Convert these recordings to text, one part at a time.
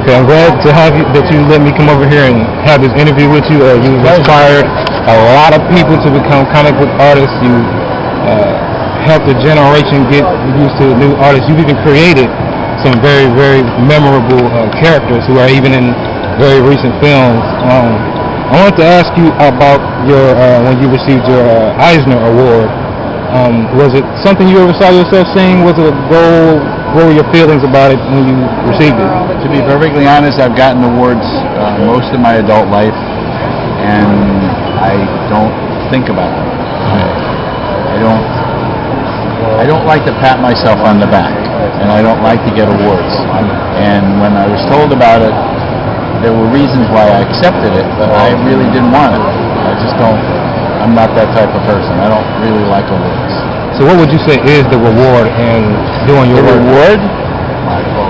Okay, I'm glad to have you, that you let me come over here and have this interview with you. You've inspired a lot of people to become comic book artists. You helped a generation get used to new artists. You've even created some very, very memorable characters who are even in very recent films. I wanted to ask you about your when you received your Eisner Award. Was it something you ever saw yourself seeing? Was it a goal? What were your feelings about it when you received it? To be perfectly honest, I've gotten awards most of my adult life, and I don't think about them. I don't like to pat myself on the back, and I don't like to get awards. And when I was told about it, there were reasons why I accepted it, but I really didn't want it. I just don't. I'm not that type of person. I don't really like awards. So what would you say is the reward in doing your work? The reward?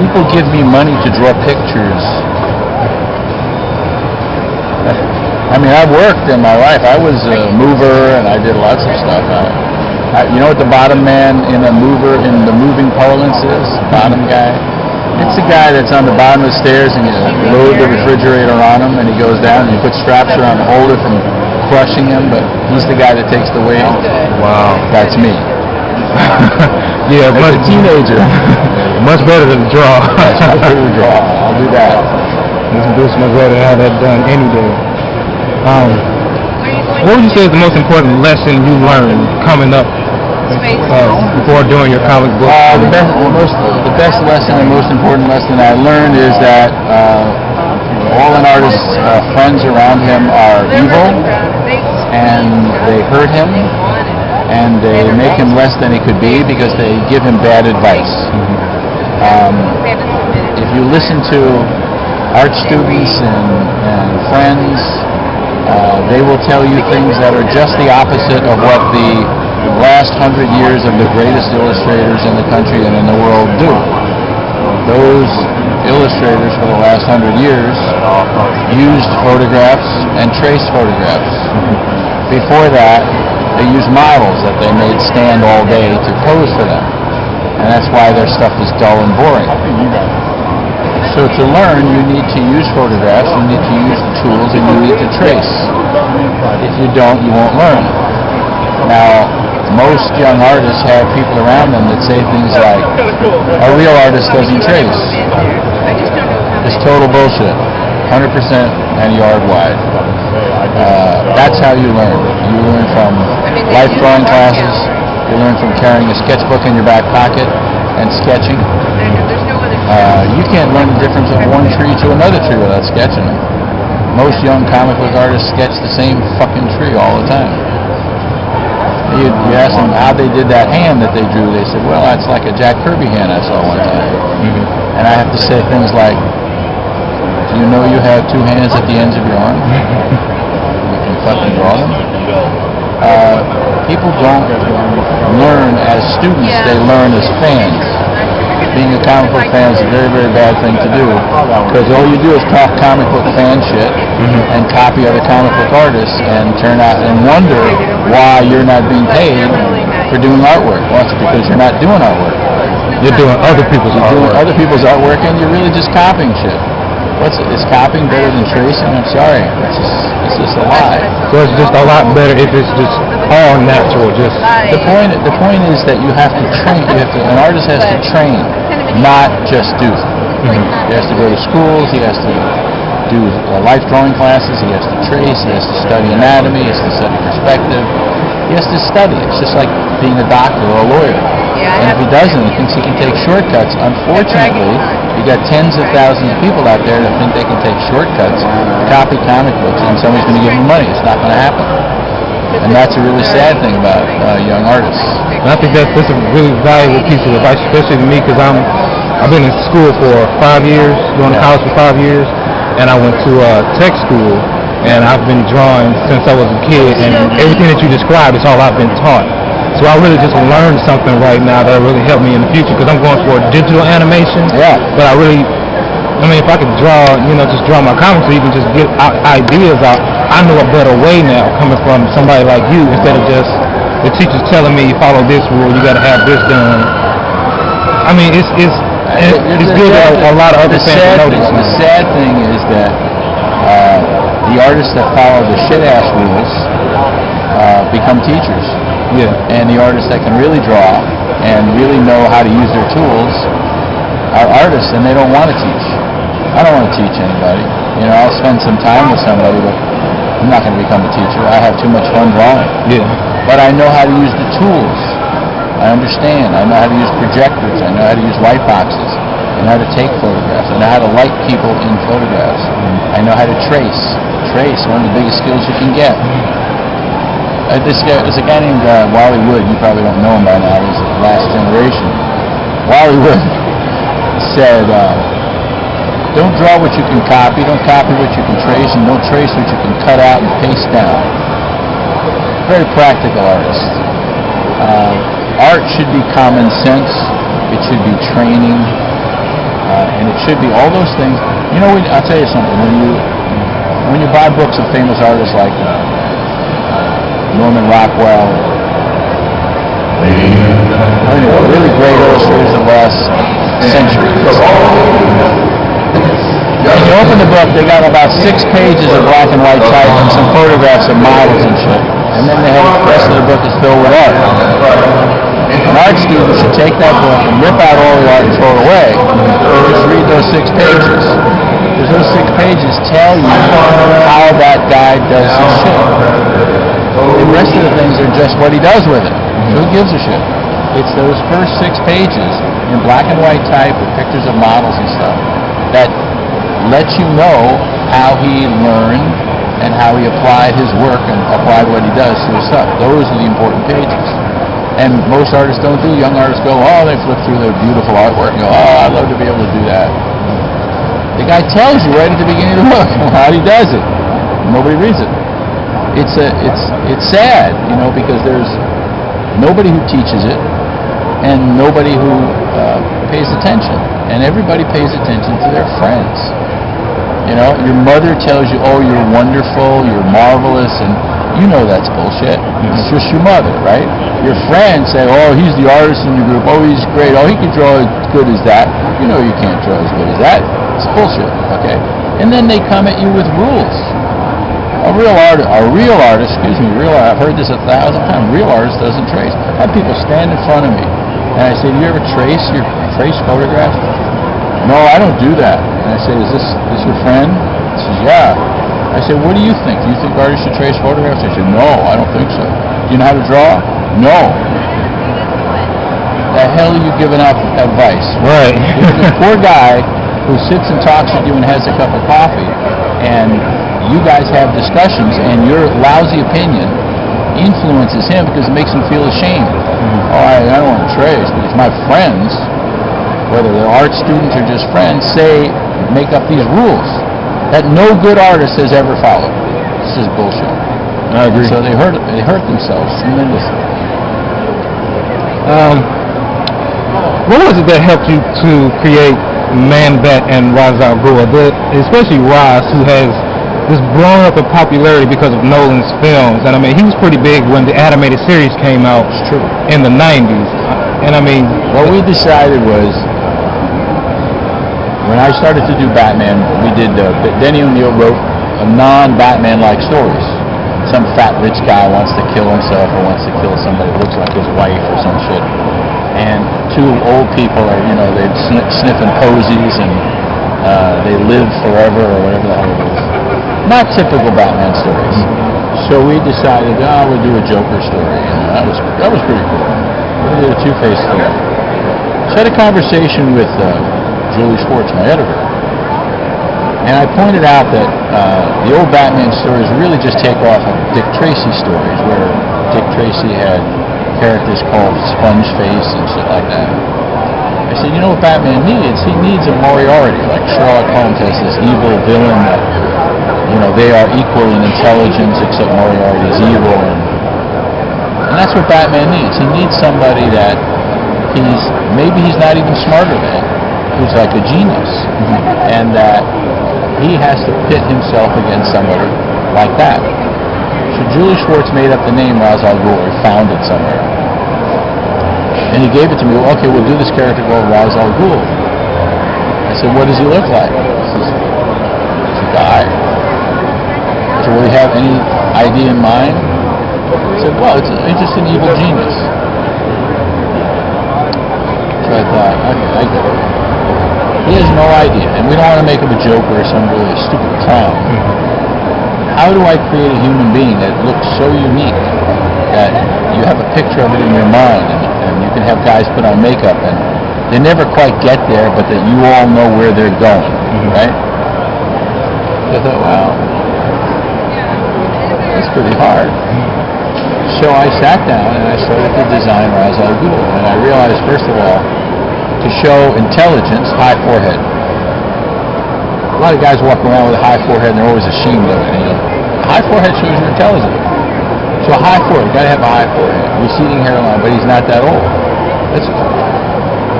People give me money to draw pictures. I mean, I've worked in my life. I was a mover, and I did lots of stuff. You know what the bottom man in a mover in the moving parlance is? Bottom guy? It's a guy that's on the bottom of the stairs, and you load the refrigerator on him, and he goes down, and you put straps around the holder from crushing him, but he's the guy that takes the weight. Wow. That's me. Yeah, as a teenager. Much better than draw. Much better to draw. I'll do that. It's much better to have that done any day. What would you say is the most important lesson you learned coming up before doing your comic book? The best lesson and most important lesson I learned is that all an artist's friends around him are evil, and they hurt him, and they make him less than he could be because they give him bad advice. If you listen to art students and friends, they will tell you things that are just the opposite of what the last 100 years of the greatest illustrators in the country and in the world do. Those illustrators for the last 100 years used photographs and traced photographs. Before that, they used models that they made stand all day to pose for them. And that's why their stuff is dull and boring. So to learn, you need to use photographs, you need to use tools, and you need to trace. If you don't, you won't learn. Now, most young artists have people around them that say things like, a real artist doesn't trace. It's total bullshit. 100% and yard wide. That's how you learn. You learn from life drawing classes, you learn from carrying a sketchbook in your back pocket and sketching. You can't learn the difference of one tree to another tree without sketching them. Most young comic book artists sketch the same fucking tree all the time. You ask them how they did that hand that they drew, they said, well, that's like a Jack Kirby hand I saw one time. And I have to say things like, do you know you have two hands at the ends of your arm? You can fucking draw them. People don't learn as students, they learn as fans. Being a comic book fan is a very, very bad thing to do, because all you do is talk comic book fan shit and copy other comic book artists and turn out and wonder why you're not being paid for doing artwork. Well, it's because you're not doing artwork. You're doing other people's artwork. Doing other people's artwork, and you're really just copying shit. Is copying better than tracing? I'm sorry, it's just a lie. So it's just a lot better if it's just all natural. Just the point is that you have to train. An artist has to train, not just do. He has to go to schools. He has to do life drawing classes. He has to trace. He has to study anatomy. He has to study perspective. He has to study. It's just like being a doctor or a lawyer. And if he doesn't, he thinks he can take shortcuts. Unfortunately, you got tens of thousands of people out there that think they can take shortcuts, copy comic books, and somebody's going to give them money. It's not going to happen. And that's a really sad thing about young artists. And I think that's a really valuable piece of advice, especially to me, because I've been in school for 5 years, going to college for 5 years, and I went to tech school, and I've been drawing since I was a kid, and everything that you described is all I've been taught. So I really just learned something right now that will really help me in the future, because I'm going for digital animation. Yeah. But if I could draw, just draw my comics or even just get ideas out, I know a better way now coming from somebody like you, instead of just the teachers telling me, follow this rule, you got to have this done. I mean, it's it's good that a lot of other fans notice. The sad thing is that the artists that follow the shit-ass rules become teachers. Yeah. And the artists that can really draw and really know how to use their tools are artists, and they don't want to teach. I don't want to teach anybody. You know, I'll spend some time with somebody, but I'm not going to become a teacher. I have too much fun drawing. Yeah. But I know how to use the tools. I understand. I know how to use projectors. I know how to use light boxes. I know how to take photographs. I know how to light people in photographs. I know how to trace. Trace, one of the biggest skills you can get. There's a guy named Wally Wood. You probably don't know him by now. He's the last generation. Wally Wood said, don't draw what you can copy, don't copy what you can trace, and don't trace what you can cut out and paste down. Very practical artist. Art should be common sense, it should be training, and it should be all those things. You know, I'll tell you something, when you buy books of famous artists like Norman Rockwell, really great illustrators of the last century. When you open the book, they got about 6 pages of black and white type and some photographs of models and shit. And then the rest of the book is filled with art. An art student should take that book and rip out all the art and throw it away. Just read those 6 pages. Because those 6 pages tell you how that guy does his shit. The rest of the things are just what he does with it. Who gives a shit? It's those first 6 pages in black and white type with pictures of models and stuff that let you know how he learned and how he applied his work and applied what he does to his stuff. Those are the important pages. And most artists don't do. Young artists go, oh, they flip through their beautiful artwork and go, oh, I'd love to be able to do that. The guy tells you right at the beginning of the book how he does it. Nobody reads it. It's sad, you know, because there's nobody who teaches it and nobody who pays attention. And everybody pays attention to their friends. You know, your mother tells you, oh, you're wonderful, you're marvelous, and you know that's bullshit. It's just your mother, right? Your friends say, oh, he's the artist in your group, oh, he's great, oh, he can draw as good as that. You know you can't draw as good as that. It's bullshit, okay? And then they come at you with rules. I've heard this 1,000 times, real artist doesn't trace. I have people stand in front of me, and I say, do you ever trace photographs? No, I don't do that. And I say, is this your friend? He says, yeah. I say, what do you think? Do you think artists should trace photographs? I said, no, I don't think so. Do you know how to draw? No. The hell are you giving out advice? Right. There's this poor guy who sits and talks with you and has a cup of coffee, and you guys have discussions, and your lousy opinion influences him because it makes him feel ashamed. Oh, I don't want to trace because my friends, whether they're art students or just friends, make up these rules that no good artist has ever followed. This is bullshit. I agree. So they hurt themselves tremendously. What was it that helped you to create Man Bat and Ra's al Ghul? Especially Ra's, who has just blown up in popularity because of Nolan's films. And I mean, he was pretty big when the animated series came out in the 90s. And I mean, what we decided was, when I started to do Batman, we did, Denny O'Neil wrote a non-Batman-like stories. Some fat rich guy wants to kill himself or wants to kill somebody that looks like his wife or some shit. And 2 old people are, you know, they're sniffing posies and they live forever or whatever the hell it is. Not typical Batman stories. So we decided, we'll do a Joker story. And that was pretty cool. We did a Two-Face story. So I had a conversation with Julie Schwartz, my editor, and I pointed out that the old Batman stories really just take off of Dick Tracy stories, where Dick Tracy had characters called Sponge Face and shit like that. I said, you know what Batman needs? He needs a Moriarty, like Sherlock Holmes has this evil villain that, you know, they are equal in intelligence except Moriarty is evil, and that's what Batman needs. He needs somebody that maybe he's not even smarter than, who's like a genius, and that he has to pit himself against somebody like that. So Julie Schwartz made up the name Ra's al Ghul, or found it somewhere, and he gave it to me. Okay, we'll do this character called Ra's al Ghul. said, what does he look like? He says, it's a guy. I said, will he have any idea in mind? He said, well, it's just an evil genius. So I thought, I get it. He has no idea, and we don't want to make him a joker or some really stupid clown. How do I create a human being that looks so unique that you have a picture of it in your mind, and you can have guys put on makeup, and they never quite get there, but that you all know where they're going, right? So I thought, wow, that's pretty hard. So I sat down and I started to design Ra's al Ghul, and I realized, first of all, to show intelligence, high forehead. A lot of guys walk around with a high forehead and they're always ashamed of it. A high forehead shows you're intelligent. So a high forehead, you gotta have a high forehead. Receding hairline, but he's not that old.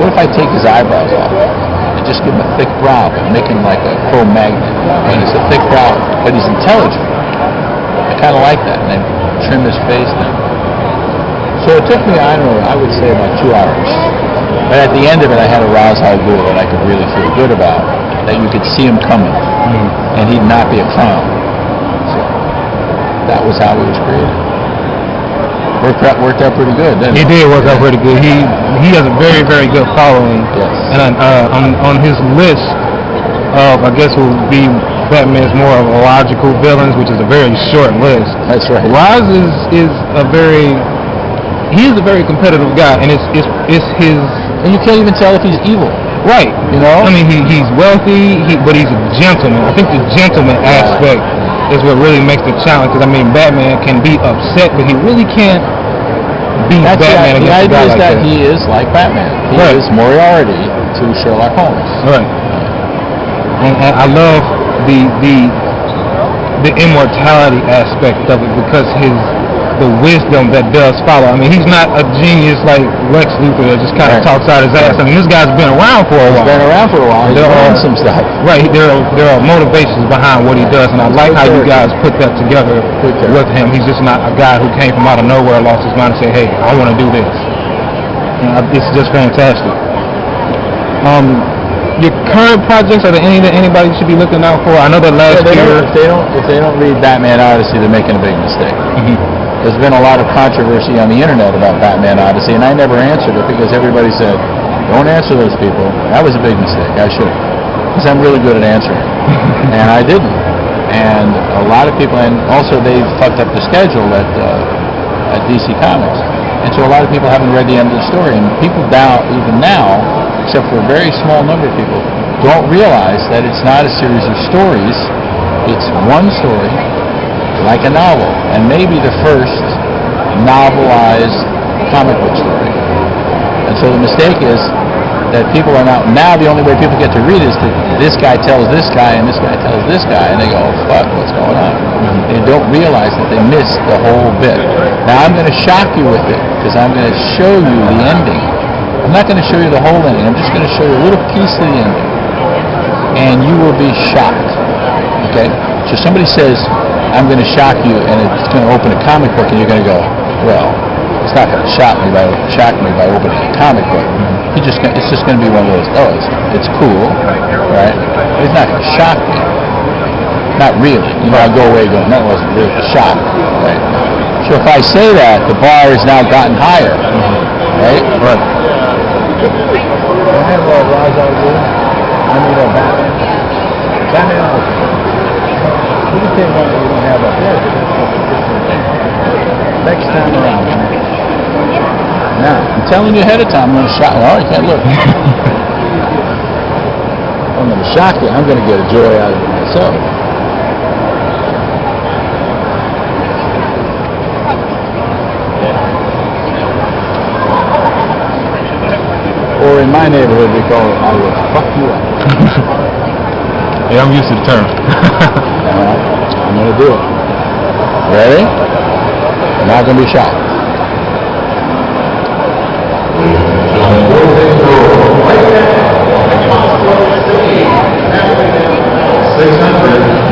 What if I take his eyebrows off and just give him a thick brow, but make him like a Cro-Magnon? And it's a thick brow, but he's intelligent. I kind of like that. And then trim his face down. So it took me, I don't know, I would say about 2 hours. But at the end of it, I had a Ra's al Ghul that I could really feel good about, that you could see him coming, and he'd not be a clown. So that was how he was created. Worked out pretty good, didn't it? It did work out pretty good. He has a very, very good following. Yes. And on his list of, I guess, will be Batman's more of logical villains, which is a very short list. That's right. Ra's is a very competitive guy, and it's his. And you can't even tell if he's evil. Right. You know? I mean, he's wealthy, but he's a gentleman. I think the gentleman aspect is what really makes the challenge, because, I mean, Batman can be upset, but he really can't beat Batman against a guy like that. He is like Batman. He is Moriarty to Sherlock Holmes. Right. And I love the immortality aspect of it, because the wisdom that does follow. I mean, he's not a genius like Lex Luthor that just kind of talks out his ass. I mean, this guy's been around for a while. He's been around for a while. He's learned some stuff. Right. There are motivations behind what he does, and I like how you guys put that together with him. He's just not a guy who came from out of nowhere, lost his mind, and said, "Hey, I want to do this." And it's just fantastic. Your current projects, are there any that anybody should be looking out for? I know that last year, if they don't read Batman Odyssey, they're making a big mistake. There's been a lot of controversy on the internet about Batman Odyssey, and I never answered it because everybody said, don't answer those people. That was a big mistake. I should, because I'm really good at answering. And I didn't. And a lot of people, and also they fucked up the schedule at DC Comics. And so a lot of people haven't read the end of the story. And people even now, except for a very small number of people, don't realize that it's not a series of stories. It's one story, like a novel, and maybe the first novelized comic book story. And so the mistake is that people are now the only way people get to read is that this guy tells this guy and this guy tells this guy, and they go, oh, fuck, what's going on? They don't realize that they missed the whole bit. Now I'm going to shock you with it, because I'm going to show you the ending. I'm not going to show you the whole ending. I'm just going to show you a little piece of the ending, and you will be shocked. Okay? So somebody says, I'm going to shock you, and it's going to open a comic book, and you're going to go, well, it's not going to shock me by opening a comic book. It's just going to be one of those, oh, it's cool, right? But it's not going to shock me. Not really. You know, I go away going, that wasn't really a shock, right? So if I say that, the bar has now gotten higher, right? Right. I have Ra's al Ghul. I need a Batman. What do you think about you don't have up there? Next time around. Now, I'm telling you ahead of time, I'm going to shock you. Oh, you can't look. I'm going to shock you. I'm going to get a joy out of it myself. Or in my neighborhood, we call it, I will fuck you up. Yeah, I'm used to the term. I'm going to do it. Ready? I'm not going to be shocked.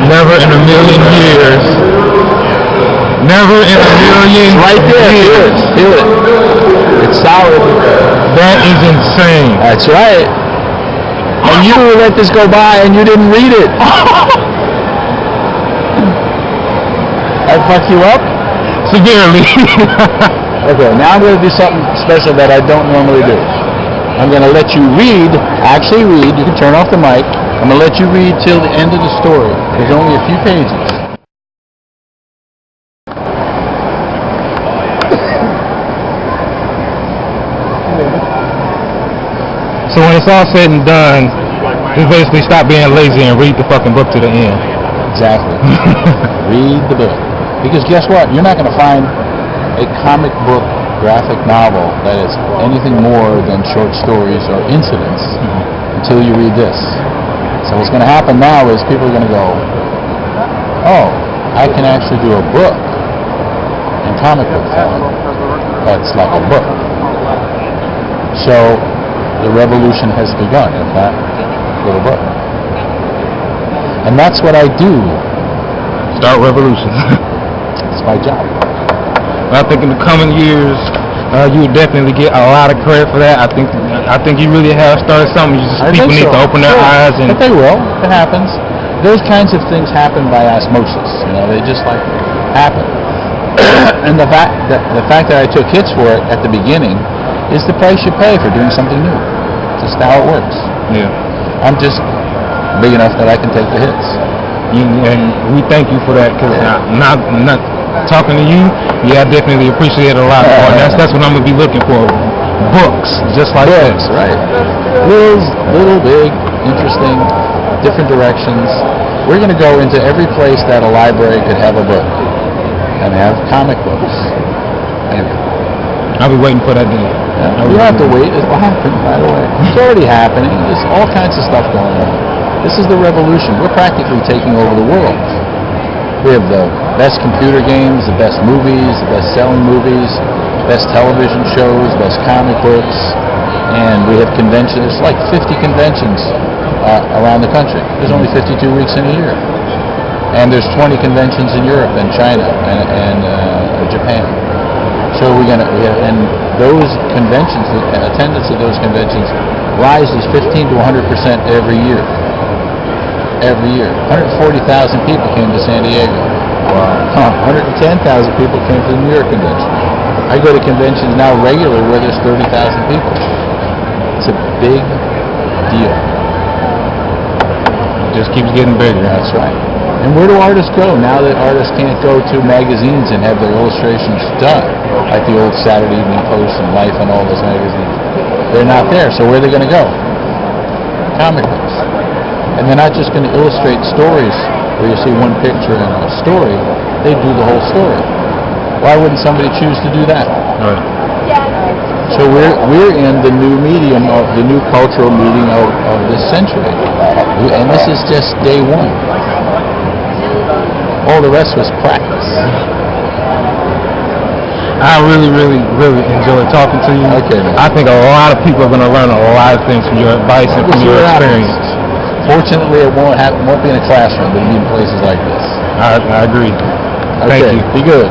Never in a million years. Never in a million right there. years. Feel it. It's solid. That is insane. That's right. And you let this go by and you didn't read it. I fucked you up? Severely. Okay, now I'm going to do something special that I don't normally do. I'm going to let you read, actually read, you can turn off the mic. I'm going to let you read till the end of the story. There's only a few pages. So when it's all said and done, just basically stop being lazy and read the fucking book to the end. Exactly. Read the book. Because guess what? You're not going to find a comic book graphic novel that is anything more than short stories or incidents until you read this. So what's going to happen now is people are going to go, oh, I can actually do a book in comic book form that's like a book. So the revolution has begun in that little book. And that's what I do. Start revolution. It's my job. I think in the coming years, you would definitely get a lot of credit for that. I think you really have started something. People need to open their eyes. But they will. It happens. Those kinds of things happen by osmosis. You know, they just like happen. And the fact that I took hits for it at the beginning is the price you pay for doing something new. Just how it works. Yeah. I'm just big enough that I can take the hits. And we thank you for that, because not talking to you, I definitely appreciate it a lot more. And that's what I'm gonna be looking for. Books, just like books, this. Right? Little, big, interesting, different directions. We're gonna go into every place that a library could have a book and have comic books. I'll be waiting for that day. You don't have to wait. It will happen right away. It's already happening. There's all kinds of stuff going on. This is the revolution. We're practically taking over the world. We have the best computer games, the best movies, the best-selling movies, best television shows, best comic books, and we have conventions. There's like 50 conventions around the country. There's only 52 weeks in a year. And there's 20 conventions in Europe and China and Japan. So and those conventions, the attendance at those conventions rises 15 to 100% every year. Every year. 140,000 people came to San Diego. Wow. 110,000 people came to the New York convention. I go to conventions now regularly where there's 30,000 people. It's a big deal. It just keeps getting bigger. That's right. And where do artists go now that artists can't go to magazines and have their illustrations done, like the old Saturday Evening Post and Life and all those magazines? They're not there, so where are they going to go? Comic books. And they're not just going to illustrate stories where you see one picture in a story. They do the whole story. Why wouldn't somebody choose to do that? Right. So we're in the new medium of the new cultural medium of this century, and this is just day one. All the rest was practice. I really enjoyed talking to you. Okay. I think a lot of people are going to learn a lot of things from your advice and from your experience. Fortunately, it won't be in a classroom, but it'll be in places like this. I agree. Okay. Thank you. Be good.